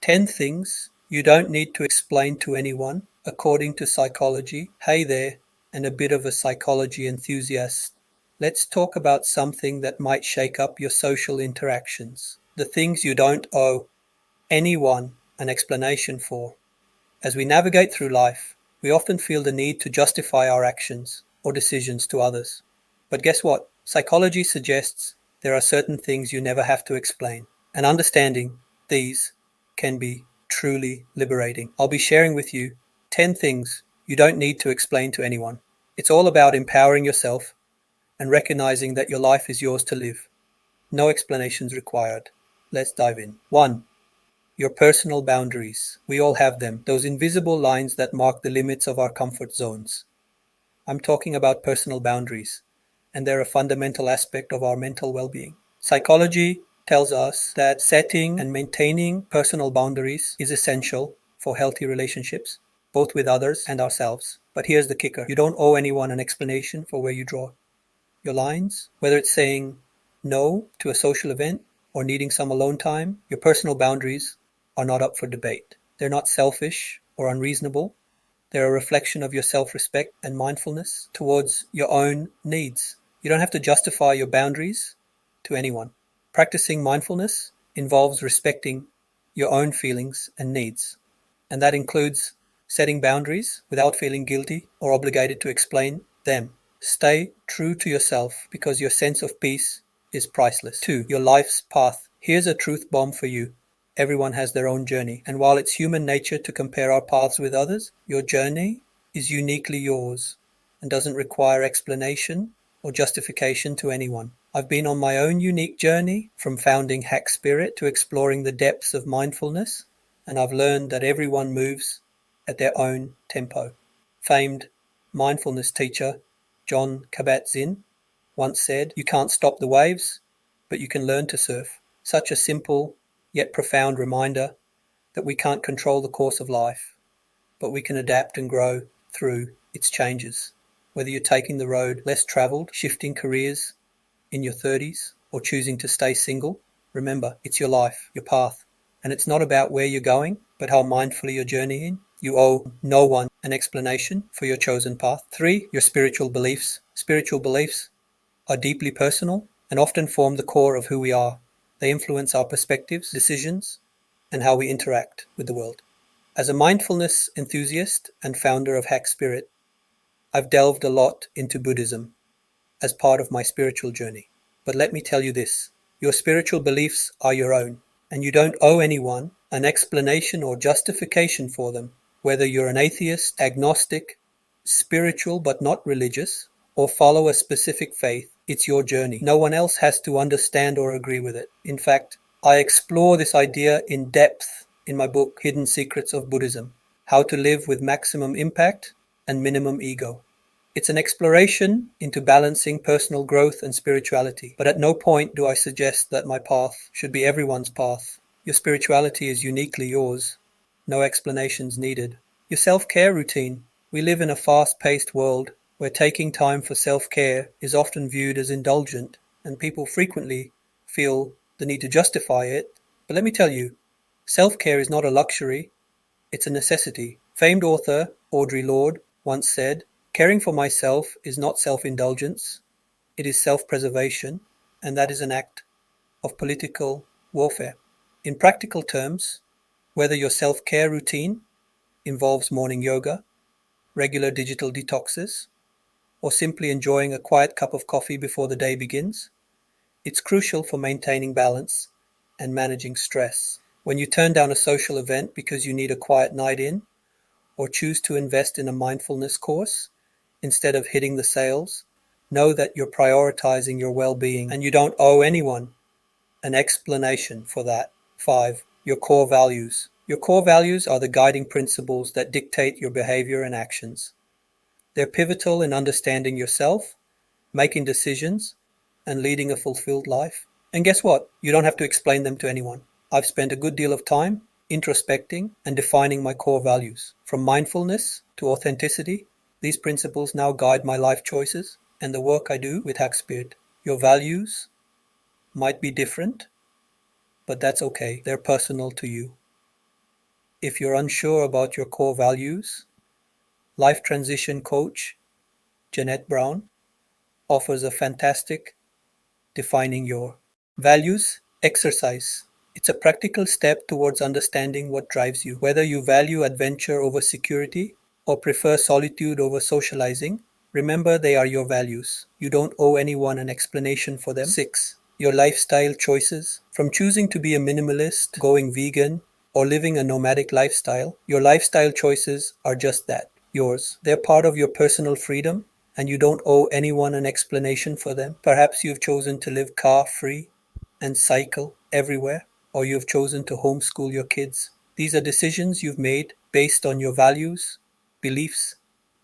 10 things you don't need to explain to anyone, according to psychology. Hey there, and a bit of a psychology enthusiast. Let's talk about something that might shake up your social interactions. The things you don't owe anyone an explanation for. As we navigate through life, we often feel the need to justify our actions or decisions to others. But guess what? Psychology suggests there are certain things you never have to explain. And understanding these can be truly liberating. I'll be sharing with you 10 things you don't need to explain to anyone. It's all about empowering yourself and recognizing that your life is yours to live. No explanations required. Let's dive in. 1. Your personal boundaries. We all have them, those invisible lines that mark the limits of our comfort zones. I'm talking about personal boundaries, and they're a fundamental aspect of our mental well-being. Psychology tells us that setting and maintaining personal boundaries is essential for healthy relationships, both with others and ourselves. But here's the kicker. You don't owe anyone an explanation for where you draw your lines, whether it's saying no to a social event or needing some alone time. Your personal boundaries are not up for debate. They're not selfish or unreasonable. They're a reflection of your self-respect and mindfulness towards your own needs. You don't have to justify your boundaries to anyone. Practicing mindfulness involves respecting your own feelings and needs, and that includes setting boundaries without feeling guilty or obligated to explain them. Stay true to yourself because your sense of peace is priceless. 2. Your life's path. Here's a truth bomb for you. Everyone has their own journey, and while it's human nature to compare our paths with others, your journey is uniquely yours and doesn't require explanation or justification to anyone. I've been on my own unique journey, from founding Hack Spirit to exploring the depths of mindfulness, and I've learned that everyone moves at their own tempo. Famed mindfulness teacher John Kabat-Zinn once said, "You can't stop the waves, but you can learn to surf." Such a simple yet profound reminder that we can't control the course of life, but we can adapt and grow through its changes. Whether you're taking the road less traveled, shifting careers in your 30s, or choosing to stay single, remember, it's your life, your path, and it's not about where you're going, but how mindfully you're journeying. You owe no one an explanation for your chosen path. 3. Your spiritual beliefs. Spiritual beliefs are deeply personal and often form the core of who we are. They influence our perspectives, decisions, and how we interact with the world. As a mindfulness enthusiast and founder of Hack Spirit, I've delved a lot into Buddhism as part of my spiritual journey. But let me tell you this, your spiritual beliefs are your own, and you don't owe anyone an explanation or justification for them. Whether you're an atheist, agnostic, spiritual but not religious, or follow a specific faith, it's your journey. No one else has to understand or agree with it. In fact, I explore this idea in depth in my book, Hidden Secrets of Buddhism: How to Live with Maximum Impact and Minimum Ego. It's an exploration into balancing personal growth and spirituality, but at no point do I suggest that my path should be everyone's path. Your spirituality is uniquely yours. No explanations needed. Your self-care routine. We live in a fast-paced world where taking time for self-care is often viewed as indulgent, and people frequently feel the need to justify it. But let me tell you, self-care is not a luxury, it's a necessity. Famed author Audre Lorde once said, "Caring for myself is not self-indulgence, it is self-preservation, and that is an act of political warfare." In practical terms, whether your self-care routine involves morning yoga, regular digital detoxes, or simply enjoying a quiet cup of coffee before the day begins, it's crucial for maintaining balance and managing stress. When you turn down a social event because you need a quiet night in, or choose to invest in a mindfulness course instead of hitting the sales, know that you're prioritizing your well-being, and you don't owe anyone an explanation for that. 5. Your core values. Your core values are the guiding principles that dictate your behavior and actions. They're pivotal in understanding yourself, making decisions, and leading a fulfilled life. And guess what? You don't have to explain them to anyone. I've spent a good deal of time introspecting and defining my core values. From mindfulness to authenticity, these principles now guide my life choices and the work I do with Hack Spirit. Your values might be different, but that's okay. They're personal to you. If you're unsure about your core values, life transition coach Jeanette Brown offers a fantastic defining your values exercise. It's a practical step towards understanding what drives you. Whether you value adventure over security or prefer solitude over socializing, remember they are your values. You don't owe anyone an explanation for them. 6. Your lifestyle choices. From choosing to be a minimalist, going vegan, or living a nomadic lifestyle, your lifestyle choices are just that, yours. They're part of your personal freedom, and you don't owe anyone an explanation for them. Perhaps you've chosen to live car-free and cycle everywhere, or you've chosen to homeschool your kids. These are decisions you've made based on your values, beliefs,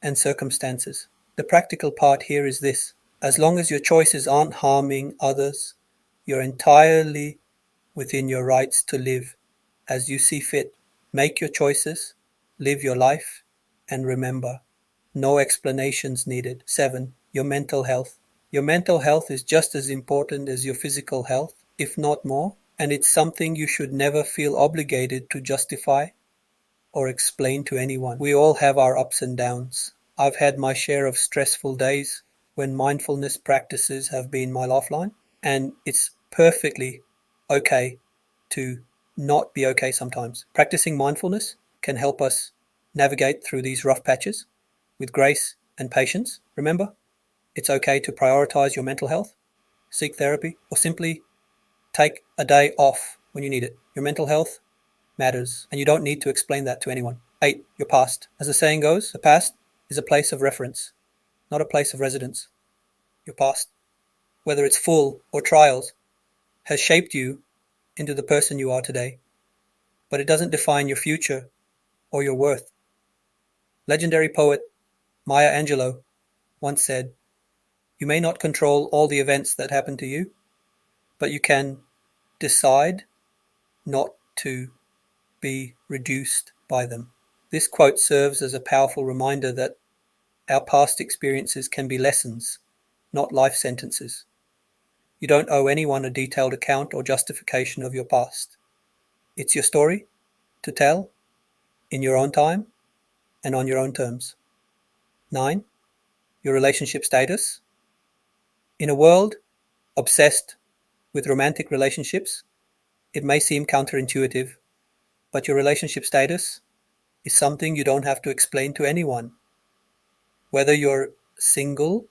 and circumstances. The practical part here is this: as long as your choices aren't harming others, you're entirely within your rights to live as you see fit. Make your choices, live your life, and remember, no explanations needed. 7. Your mental health. Your mental health is just as important as your physical health, if not more, and it's something you should never feel obligated to justify or explain to anyone. We all have our ups and downs. I've had my share of stressful days when mindfulness practices have been my lifeline, and it's perfectly okay to not be okay sometimes. Practicing mindfulness can help us navigate through these rough patches with grace and patience. Remember, it's okay to prioritize your mental health, seek therapy, or simply take a day off when you need it. Your mental health matters, and you don't need to explain that to anyone. 8. Your past. As the saying goes, the past is a place of reference, not a place of residence. Your past, whether it's full or trials, has shaped you into the person you are today, but it doesn't define your future or your worth. Legendary poet Maya Angelou once said, "You may not control all the events that happen to you, but you can decide not to be reduced by them." This quote serves as a powerful reminder that our past experiences can be lessons, not life sentences. You don't owe anyone a detailed account or justification of your past. It's your story to tell in your own time and on your own terms. 9. Your relationship status. In a world obsessed with romantic relationships, it may seem counterintuitive, but your relationship status is something you don't have to explain to anyone. Whether you're single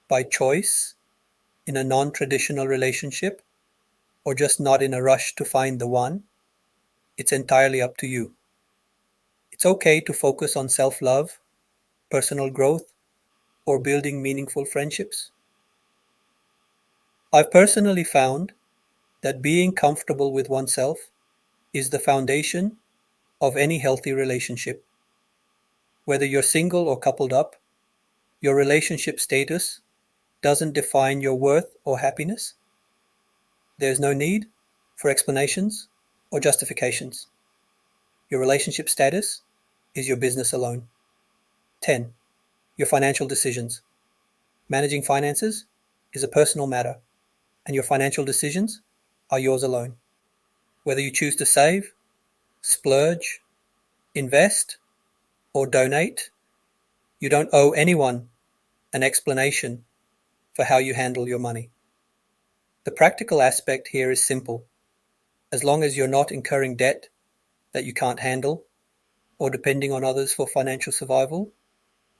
by choice, in a non-traditional relationship, or just not in a rush to find the one, it's entirely up to you. It's okay to focus on self-love, personal growth, or building meaningful friendships. I've personally found that being comfortable with oneself is the foundation of any healthy relationship. Whether you're single or coupled up, your relationship status doesn't define your worth or happiness. There's no need for explanations or justifications. Your relationship status is your business alone. 10. Your financial decisions. Managing finances is a personal matter, and your financial decisions are yours alone. Whether you choose to save, splurge, invest, or donate, you don't owe anyone an explanation for how you handle your money. The practical aspect here is simple. As long as you're not incurring debt that you can't handle or depending on others for financial survival,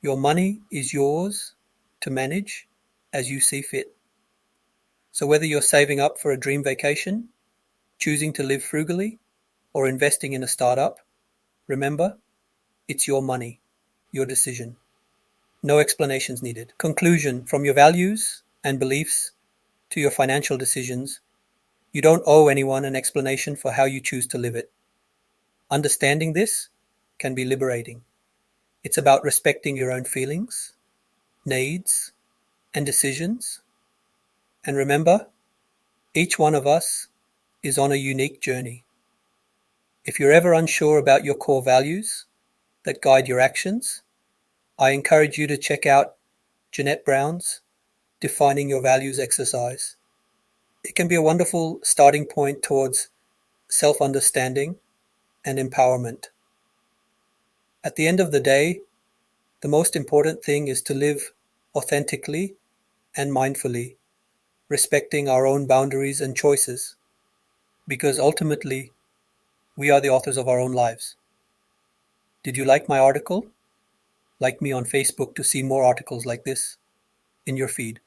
your money is yours to manage as you see fit. So whether you're saving up for a dream vacation, choosing to live frugally, or investing in a startup, remember, it's your money, your decision. No explanations needed. Conclusion: from your values and beliefs to your financial decisions, you don't owe anyone an explanation for how you choose to live it. Understanding this can be liberating. It's about respecting your own feelings, needs, and decisions. And remember, each one of us is on a unique journey. If you're ever unsure about your core values that guide your actions, I encourage you to check out Jeanette Brown's Defining Your Values exercise. It can be a wonderful starting point towards self-understanding and empowerment. At the end of the day, the most important thing is to live authentically and mindfully, respecting our own boundaries and choices, because ultimately, we are the authors of our own lives. Did you like my article? Like me on Facebook to see more articles like this in your feed.